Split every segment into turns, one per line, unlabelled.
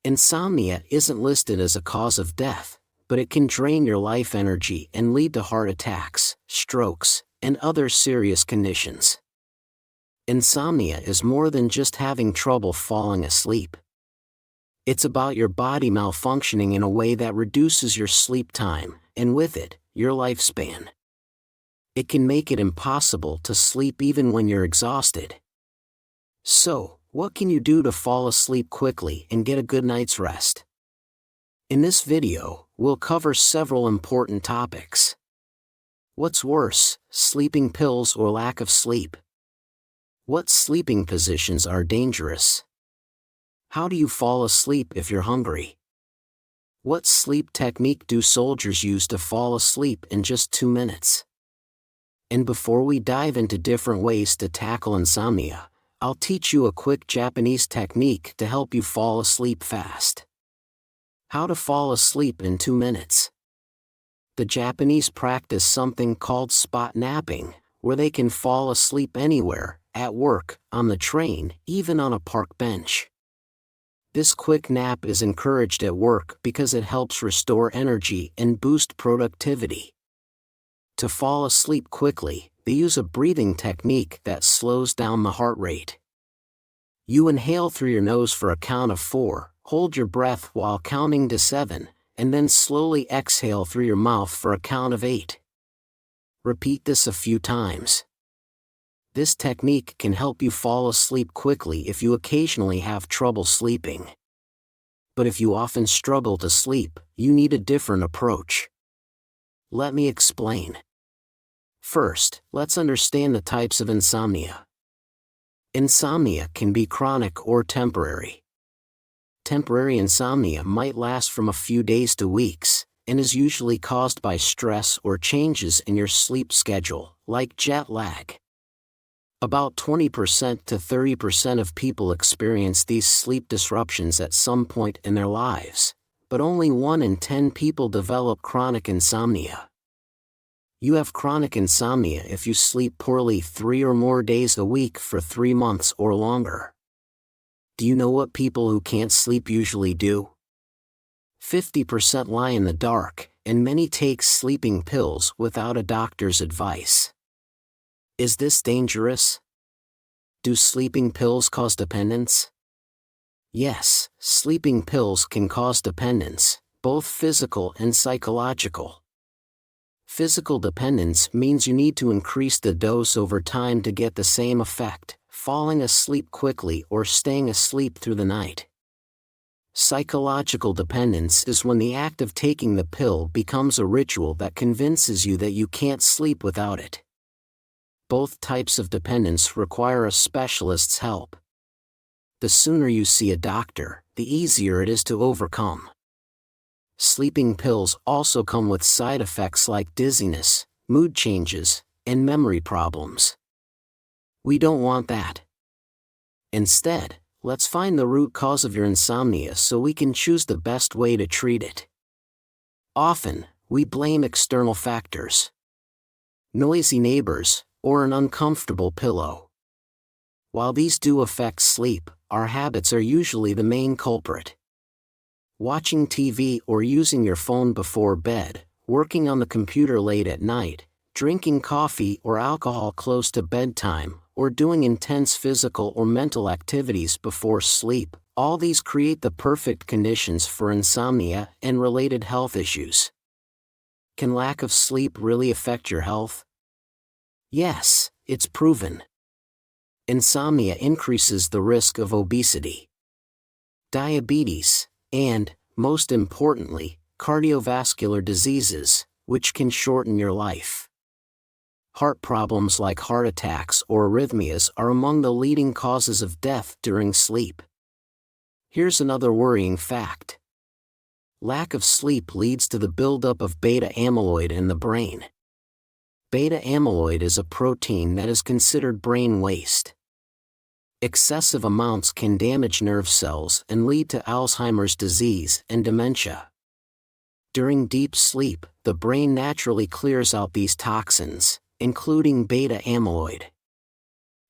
Insomnia isn't listed as a cause of death, but it can drain your life energy and lead to heart attacks, strokes, and other serious conditions. Insomnia is more than just having trouble falling asleep. It's about your body malfunctioning in a way that reduces your sleep time, and with it, your lifespan. It can make it impossible to sleep even when you're exhausted. So, what can you do to fall asleep quickly and get a good night's rest? In this video, we'll cover several important topics. What's worse, sleeping pills or lack of sleep? What sleeping positions are dangerous? How do you fall asleep if you're hungry? What sleep technique do soldiers use to fall asleep in just 2 minutes? And before we dive into different ways to tackle insomnia, I'll teach you a quick Japanese technique to help you fall asleep fast. How to fall asleep in 2 minutes. The Japanese practice something called spot napping, where they can fall asleep anywhere, at work, on the train, even on a park bench. This quick nap is encouraged at work because it helps restore energy and boost productivity. To fall asleep quickly, they use a breathing technique that slows down the heart rate. You inhale through your nose for a count of 4, hold your breath while counting to 7, and then slowly exhale through your mouth for a count of 8. Repeat this a few times. This technique can help you fall asleep quickly if you occasionally have trouble sleeping. But if you often struggle to sleep, you need a different approach. Let me explain. First, let's understand the types of insomnia. Insomnia can be chronic or temporary. Temporary insomnia might last from a few days to weeks, and is usually caused by stress or changes in your sleep schedule, like jet lag. About 20% to 30% of people experience these sleep disruptions at some point in their lives, but only 1 in 10 people develop chronic insomnia. You have chronic insomnia if you sleep poorly 3 or more days a week for 3 months or longer. Do you know what people who can't sleep usually do? 50% lie in the dark, and many take sleeping pills without a doctor's advice. Is this dangerous? Do sleeping pills cause dependence? Yes, sleeping pills can cause dependence, both physical and psychological. Physical dependence means you need to increase the dose over time to get the same effect, falling asleep quickly or staying asleep through the night. Psychological dependence is when the act of taking the pill becomes a ritual that convinces you that you can't sleep without it. Both types of dependence require a specialist's help. The sooner you see a doctor, the easier it is to overcome. Sleeping pills also come with side effects like dizziness, mood changes, and memory problems. We don't want that. Instead, let's find the root cause of your insomnia so we can choose the best way to treat it. Often, we blame external factors. Noisy neighbors, or an uncomfortable pillow. While these do affect sleep, our habits are usually the main culprit. Watching TV or using your phone before bed, working on the computer late at night, drinking coffee or alcohol close to bedtime, or doing intense physical or mental activities before sleep, all these create the perfect conditions for insomnia and related health issues. Can lack of sleep really affect your health? Yes, it's proven. Insomnia increases the risk of obesity, diabetes, and, most importantly, cardiovascular diseases, which can shorten your life. Heart problems like heart attacks or arrhythmias are among the leading causes of death during sleep. Here's another worrying fact. Lack of sleep leads to the buildup of beta amyloid in the brain. Beta amyloid is a protein that is considered brain waste. Excessive amounts can damage nerve cells and lead to Alzheimer's disease and dementia. During deep sleep, the brain naturally clears out these toxins, including beta amyloid.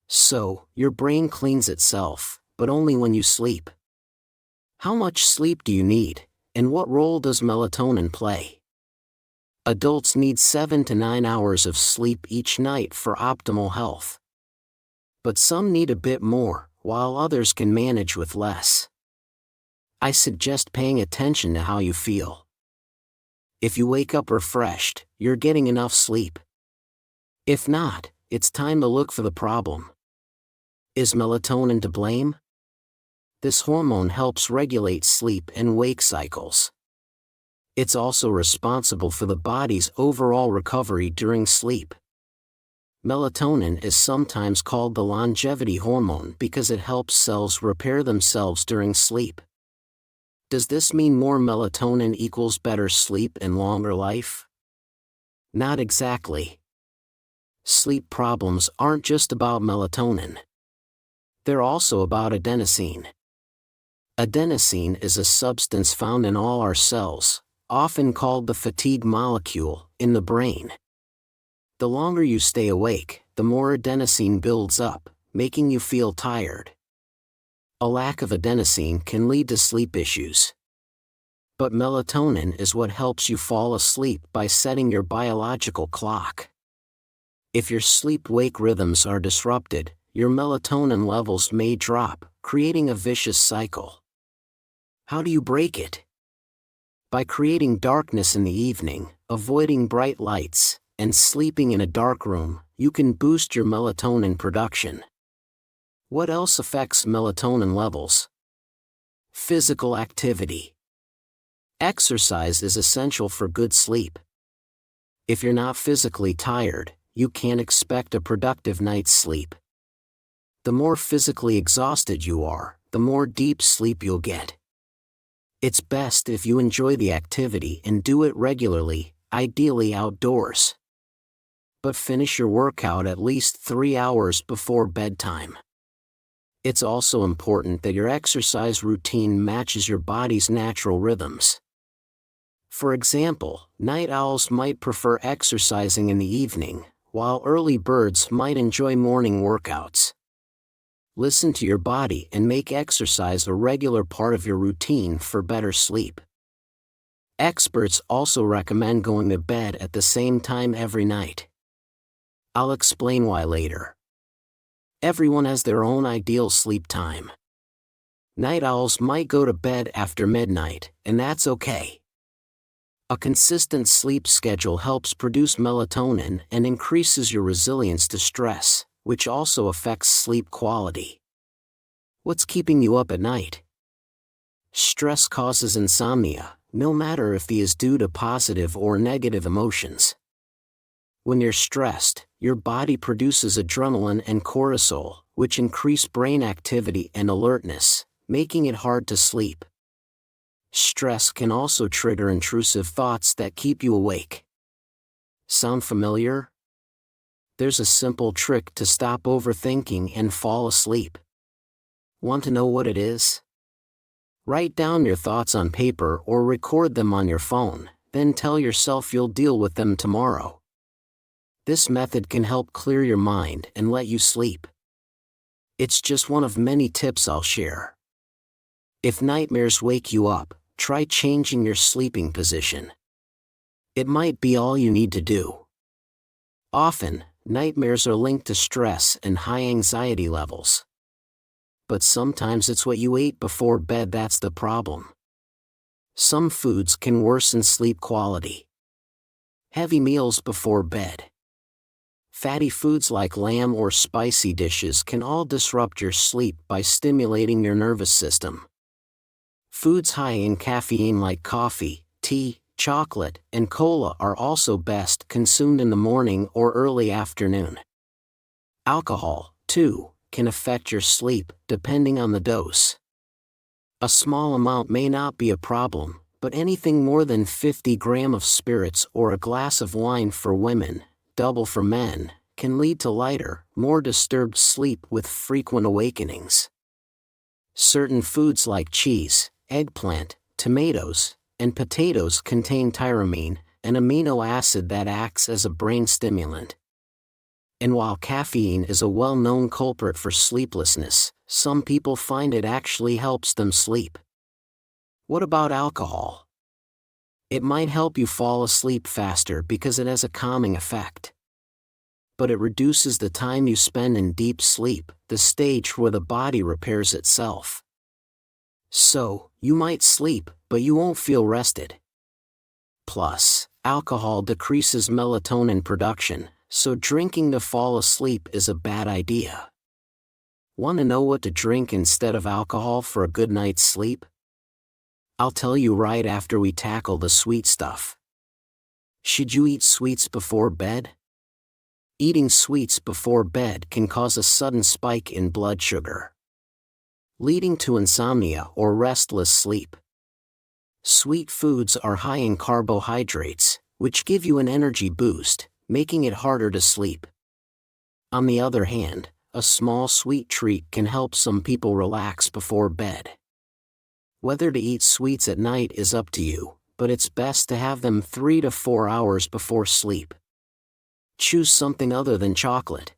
So, your brain cleans itself, but only when you sleep. How much sleep do you need, and what role does melatonin play? Adults need 7 to 9 hours of sleep each night for optimal health. But some need a bit more, while others can manage with less. I suggest paying attention to how you feel. If you wake up refreshed, you're getting enough sleep. If not, it's time to look for the problem. Is melatonin to blame? This hormone helps regulate sleep and wake cycles. It's also responsible for the body's overall recovery during sleep. Melatonin is sometimes called the longevity hormone because it helps cells repair themselves during sleep. Does this mean more melatonin equals better sleep and longer life? Not exactly. Sleep problems aren't just about melatonin. They're also about adenosine. Adenosine is a substance found in all our cells, often called the fatigue molecule, in the brain. The longer you stay awake, the more adenosine builds up, making you feel tired. A lack of adenosine can lead to sleep issues. But melatonin is what helps you fall asleep by setting your biological clock. If your sleep-wake rhythms are disrupted, your melatonin levels may drop, creating a vicious cycle. How do you break it? By creating darkness in the evening, avoiding bright lights, and sleeping in a dark room, you can boost your melatonin production. What else affects melatonin levels? Physical activity. Exercise is essential for good sleep. If you're not physically tired, you can't expect a productive night's sleep. The more physically exhausted you are, the more deep sleep you'll get. It's best if you enjoy the activity and do it regularly, ideally outdoors. But finish your workout at least 3 hours before bedtime. It's also important that your exercise routine matches your body's natural rhythms. For example, night owls might prefer exercising in the evening, while early birds might enjoy morning workouts. Listen to your body and make exercise a regular part of your routine for better sleep. Experts also recommend going to bed at the same time every night. I'll explain why later. Everyone has their own ideal sleep time. Night owls might go to bed after midnight, and that's okay. A consistent sleep schedule helps produce melatonin and increases your resilience to stress, which also affects sleep quality. What's keeping you up at night? Stress causes insomnia, no matter if it is due to positive or negative emotions. When you're stressed, your body produces adrenaline and cortisol, which increase brain activity and alertness, making it hard to sleep. Stress can also trigger intrusive thoughts that keep you awake. Sound familiar? There's a simple trick to stop overthinking and fall asleep. Want to know what it is? Write down your thoughts on paper or record them on your phone, then tell yourself you'll deal with them tomorrow. This method can help clear your mind and let you sleep. It's just one of many tips I'll share. If nightmares wake you up, try changing your sleeping position. It might be all you need to do. Often, nightmares are linked to stress and high anxiety levels. But sometimes it's what you ate before bed that's the problem. Some foods can worsen sleep quality. Heavy meals before bed. Fatty foods like lamb or spicy dishes can all disrupt your sleep by stimulating your nervous system. Foods high in caffeine like coffee, tea, chocolate, and cola are also best consumed in the morning or early afternoon. Alcohol, too, can affect your sleep, depending on the dose. A small amount may not be a problem, but anything more than 50 grams of spirits or a glass of wine for women, double for men, can lead to lighter, more disturbed sleep with frequent awakenings. Certain foods like cheese, eggplant, tomatoes, and potatoes contain tyramine, an amino acid that acts as a brain stimulant. And while caffeine is a well-known culprit for sleeplessness, some people find it actually helps them sleep. What about alcohol? It might help you fall asleep faster because it has a calming effect. But it reduces the time you spend in deep sleep, the stage where the body repairs itself. So, you might sleep, but you won't feel rested. Plus, alcohol decreases melatonin production, so drinking to fall asleep is a bad idea. Want to know what to drink instead of alcohol for a good night's sleep? I'll tell you right after we tackle the sweet stuff. Should you eat sweets before bed? Eating sweets before bed can cause a sudden spike in blood sugar, leading to insomnia or restless sleep. Sweet foods are high in carbohydrates, which give you an energy boost, making it harder to sleep. On the other hand, a small sweet treat can help some people relax before bed. Whether to eat sweets at night is up to you, but it's best to have them 3 to 4 hours before sleep. Choose something other than chocolate,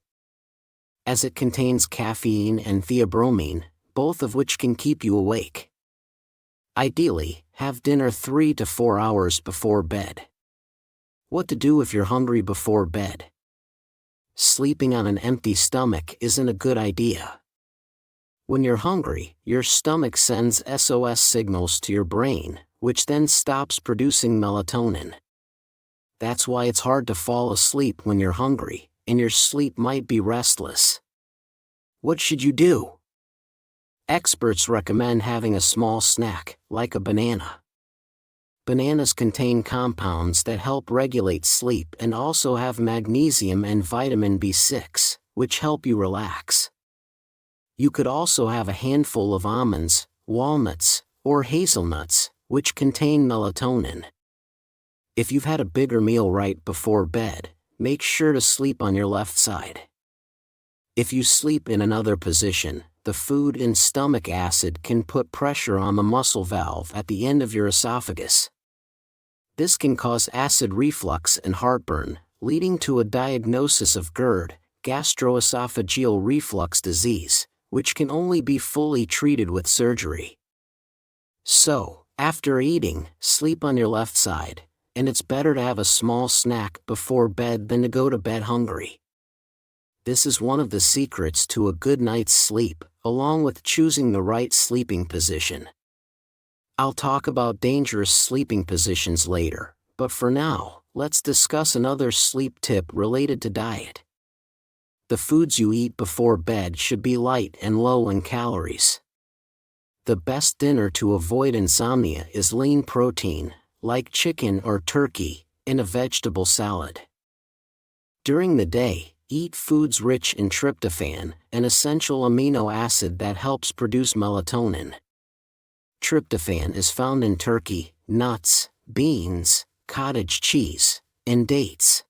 as it contains caffeine and theobromine, both of which can keep you awake. Ideally, have dinner 3 to 4 hours before bed. What to do if you're hungry before bed? Sleeping on an empty stomach isn't a good idea. When you're hungry, your stomach sends SOS signals to your brain, which then stops producing melatonin. That's why it's hard to fall asleep when you're hungry, and your sleep might be restless. What should you do? Experts recommend having a small snack, like a banana. Bananas contain compounds that help regulate sleep and also have magnesium and vitamin B6, which help you relax. You could also have a handful of almonds, walnuts, or hazelnuts, which contain melatonin. If you've had a bigger meal right before bed, make sure to sleep on your left side. If you sleep in another position, the food and stomach acid can put pressure on the muscle valve at the end of your esophagus. This can cause acid reflux and heartburn, leading to a diagnosis of GERD, gastroesophageal reflux disease, which can only be fully treated with surgery. So, after eating, sleep on your left side, and it's better to have a small snack before bed than to go to bed hungry. This is one of the secrets to a good night's sleep, along with choosing the right sleeping position. I'll talk about dangerous sleeping positions later, but for now, let's discuss another sleep tip related to diet. The foods you eat before bed should be light and low in calories. The best dinner to avoid insomnia is lean protein, like chicken or turkey, in a vegetable salad. During the day, eat foods rich in tryptophan, an essential amino acid that helps produce melatonin. Tryptophan is found in turkey, nuts, beans, cottage cheese, and dates.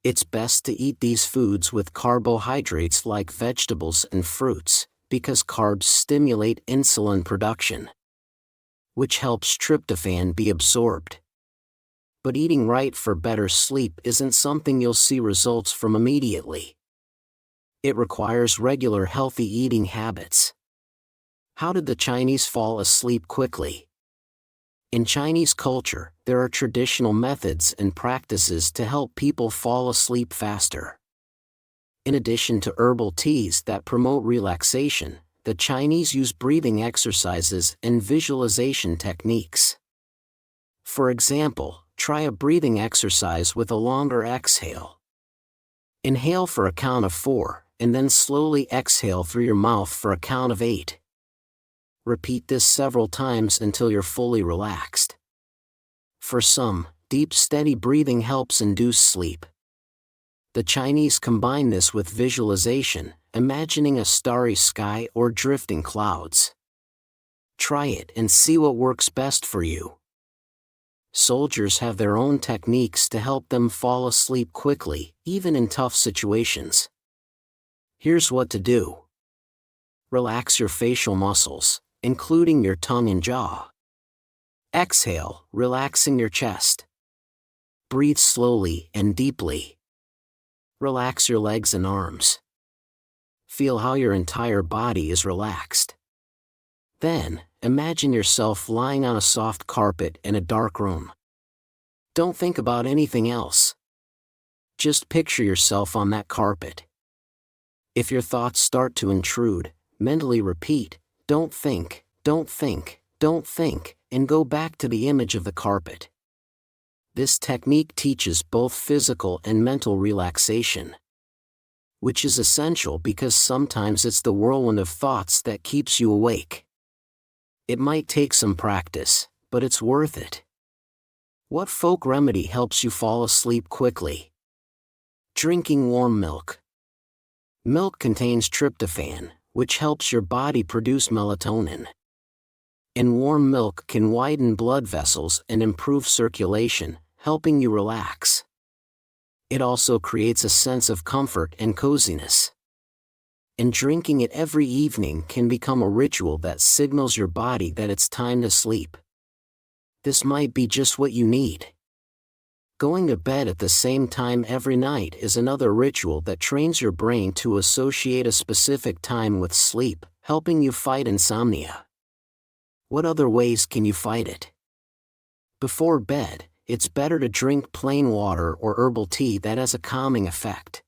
It's best to eat these foods with carbohydrates like vegetables and fruits, because carbs stimulate insulin production, which helps tryptophan be absorbed. But eating right for better sleep isn't something you'll see results from immediately. It requires regular healthy eating habits. How did the Chinese fall asleep quickly? In Chinese culture, there are traditional methods and practices to help people fall asleep faster. In addition to herbal teas that promote relaxation, the Chinese use breathing exercises and visualization techniques. For example, try a breathing exercise with a longer exhale. Inhale for a count of 4, and then slowly exhale through your mouth for a count of 8. Repeat this several times until you're fully relaxed. For some, deep steady breathing helps induce sleep. The Chinese combine this with visualization, imagining a starry sky or drifting clouds. Try it and see what works best for you. Soldiers have their own techniques to help them fall asleep quickly, even in tough situations. Here's what to do. Relax your facial muscles, including your tongue and jaw. Exhale, relaxing your chest. Breathe slowly and deeply. Relax your legs and arms. Feel how your entire body is relaxed. Then, imagine yourself lying on a soft carpet in a dark room. Don't think about anything else. Just picture yourself on that carpet. If your thoughts start to intrude, mentally repeat, "Don't think, don't think, don't think," and go back to the image of the carpet. This technique teaches both physical and mental relaxation, which is essential because sometimes it's the whirlwind of thoughts that keeps you awake. It might take some practice, but it's worth it. What folk remedy helps you fall asleep quickly? Drinking warm milk. Milk contains tryptophan, which helps your body produce melatonin. And warm milk can widen blood vessels and improve circulation, helping you relax. It also creates a sense of comfort and coziness. And drinking it every evening can become a ritual that signals your body that it's time to sleep. This might be just what you need. Going to bed at the same time every night is another ritual that trains your brain to associate a specific time with sleep, helping you fight insomnia. What other ways can you fight it? Before bed, it's better to drink plain water or herbal tea that has a calming effect.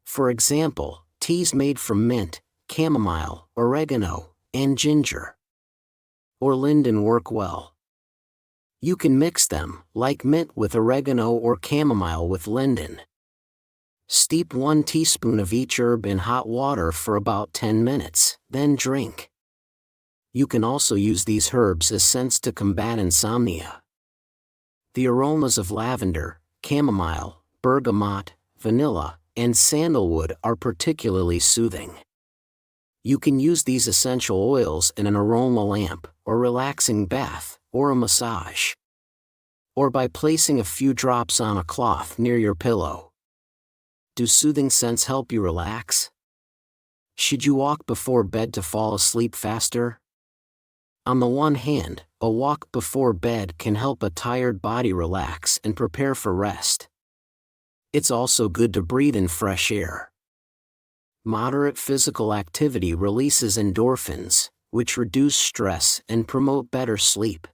For example, teas made from mint, chamomile, oregano, and ginger, or linden work well. You can mix them, like mint with oregano or chamomile with linden. Steep 1 teaspoon of each herb in hot water for about 10 minutes, then drink. You can also use these herbs as scents to combat insomnia. The aromas of lavender, chamomile, bergamot, vanilla, and sandalwood are particularly soothing. You can use these essential oils in an aroma lamp, or relaxing bath, or a massage, or by placing a few drops on a cloth near your pillow. Do soothing scents help you relax? Should you walk before bed to fall asleep faster? On the one hand, a walk before bed can help a tired body relax and prepare for rest. It's also good to breathe in fresh air. Moderate physical activity releases endorphins, which reduce stress and promote better sleep.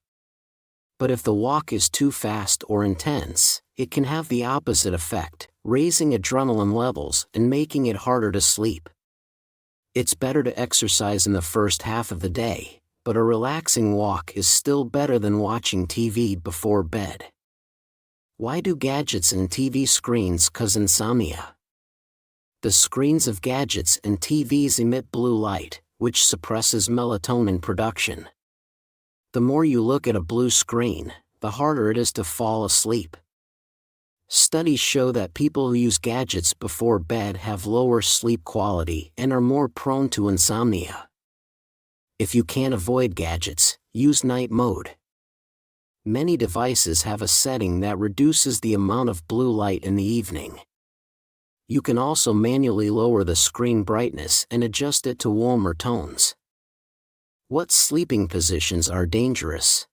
But if the walk is too fast or intense, it can have the opposite effect, raising adrenaline levels and making it harder to sleep. It's better to exercise in the first half of the day, but a relaxing walk is still better than watching TV before bed. Why do gadgets and TV screens cause insomnia? The screens of gadgets and TVs emit blue light, which suppresses melatonin production. The more you look at a blue screen, the harder it is to fall asleep. Studies show that people who use gadgets before bed have lower sleep quality and are more prone to insomnia. If you can't avoid gadgets, use night mode. Many devices have a setting that reduces the amount of blue light in the evening. You can also manually lower the screen brightness and adjust it to warmer tones. What sleeping positions are dangerous?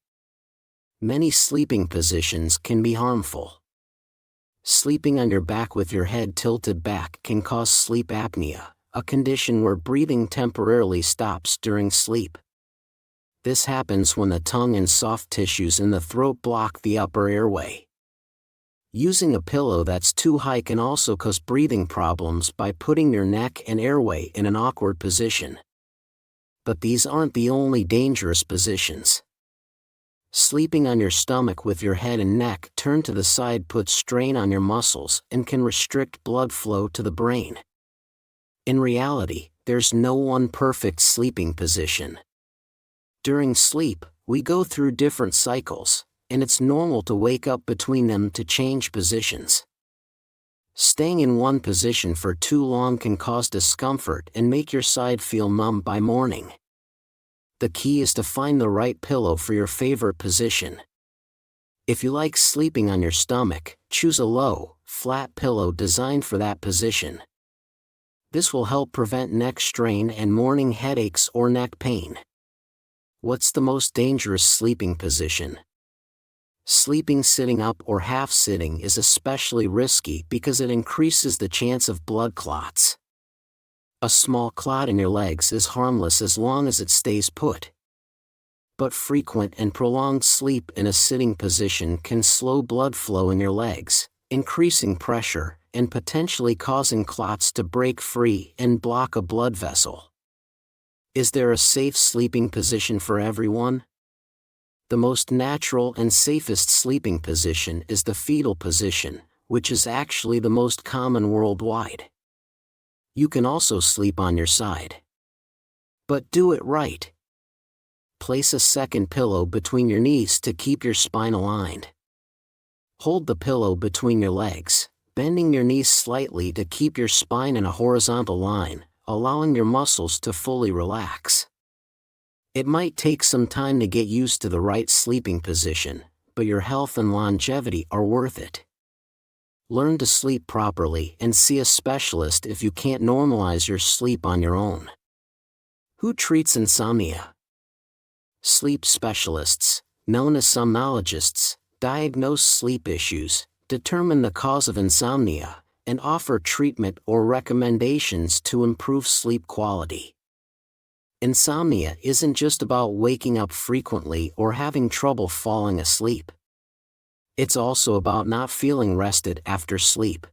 Many sleeping positions can be harmful. Sleeping on your back with your head tilted back can cause sleep apnea, a condition where breathing temporarily stops during sleep. This happens when the tongue and soft tissues in the throat block the upper airway. Using a pillow that's too high can also cause breathing problems by putting your neck and airway in an awkward position. But these aren't the only dangerous positions. Sleeping on your stomach with your head and neck turned to the side puts strain on your muscles and can restrict blood flow to the brain. In reality, there's no one perfect sleeping position. During sleep, we go through different cycles, and it's normal to wake up between them to change positions. Staying in one position for too long can cause discomfort and make your side feel numb by morning. The key is to find the right pillow for your favorite position. If you like sleeping on your stomach, choose a low, flat pillow designed for that position. This will help prevent neck strain and morning headaches or neck pain. What's the most dangerous sleeping position? Sleeping sitting up or half-sitting is especially risky because it increases the chance of blood clots. A small clot in your legs is harmless as long as it stays put. But frequent and prolonged sleep in a sitting position can slow blood flow in your legs, increasing pressure, and potentially causing clots to break free and block a blood vessel. Is there a safe sleeping position for everyone? The most natural and safest sleeping position is the fetal position, which is actually the most common worldwide. You can also sleep on your side. But do it right. Place a second pillow between your knees to keep your spine aligned. Hold the pillow between your legs, bending your knees slightly to keep your spine in a horizontal line, allowing your muscles to fully relax. It might take some time to get used to the right sleeping position, but your health and longevity are worth it. Learn to sleep properly and see a specialist if you can't normalize your sleep on your own. Who treats insomnia? Sleep specialists, known as somnologists, diagnose sleep issues, determine the cause of insomnia, and offer treatment or recommendations to improve sleep quality. Insomnia isn't just about waking up frequently or having trouble falling asleep. It's also about not feeling rested after sleep.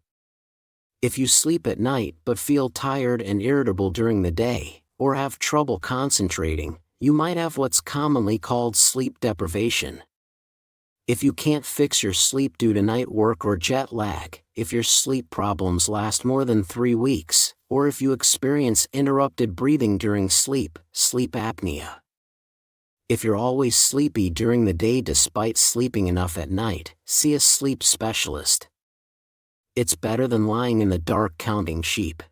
If you sleep at night but feel tired and irritable during the day, or have trouble concentrating, you might have what's commonly called sleep deprivation. If you can't fix your sleep due to night work or jet lag, if your sleep problems last more than 3 weeks, or if you experience interrupted breathing during sleep, sleep apnea. If you're always sleepy during the day despite sleeping enough at night, see a sleep specialist. It's better than lying in the dark counting sheep.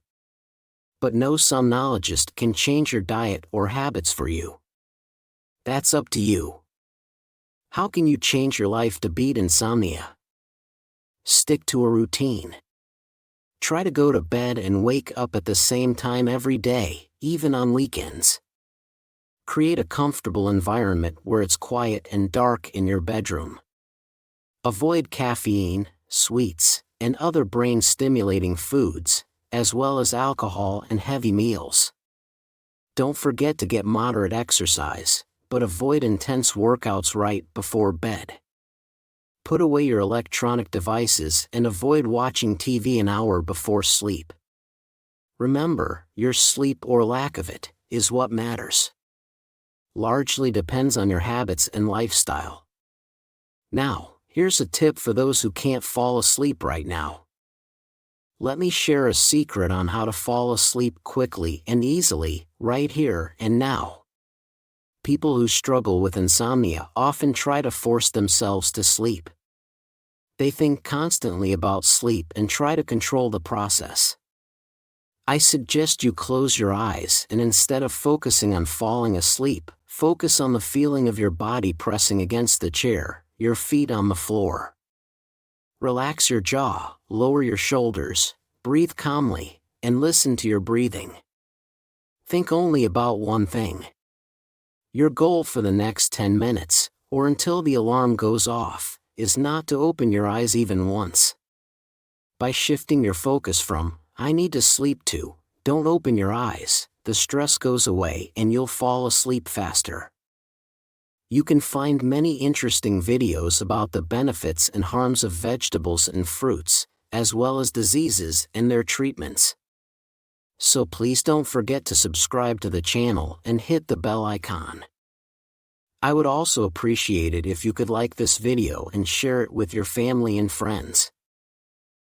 But no somnologist can change your diet or habits for you. That's up to you. How can you change your life to beat insomnia? Stick to a routine. Try to go to bed and wake up at the same time every day, even on weekends. Create a comfortable environment where it's quiet and dark in your bedroom. Avoid caffeine, sweets, and other brain-stimulating foods, as well as alcohol and heavy meals. Don't forget to get moderate exercise, but avoid intense workouts right before bed. Put away your electronic devices and avoid watching TV an hour before sleep. Remember, your sleep or lack of it is what matters. Largely depends on your habits and lifestyle. Now, here's a tip for those who can't fall asleep right now. Let me share a secret on how to fall asleep quickly and easily, right here and now. People who struggle with insomnia often try to force themselves to sleep. They think constantly about sleep and try to control the process. I suggest you close your eyes and instead of focusing on falling asleep, focus on the feeling of your body pressing against the chair, your feet on the floor. Relax your jaw, lower your shoulders, breathe calmly, and listen to your breathing. Think only about one thing. Your goal for the next 10 minutes, or until the alarm goes off, is not to open your eyes even once. By shifting your focus from, I need to sleep to, don't open your eyes, the stress goes away and you'll fall asleep faster. You can find many interesting videos about the benefits and harms of vegetables and fruits, as well as diseases and their treatments. So please don't forget to subscribe to the channel and hit the bell icon. I would also appreciate it if you could like this video and share it with your family and friends.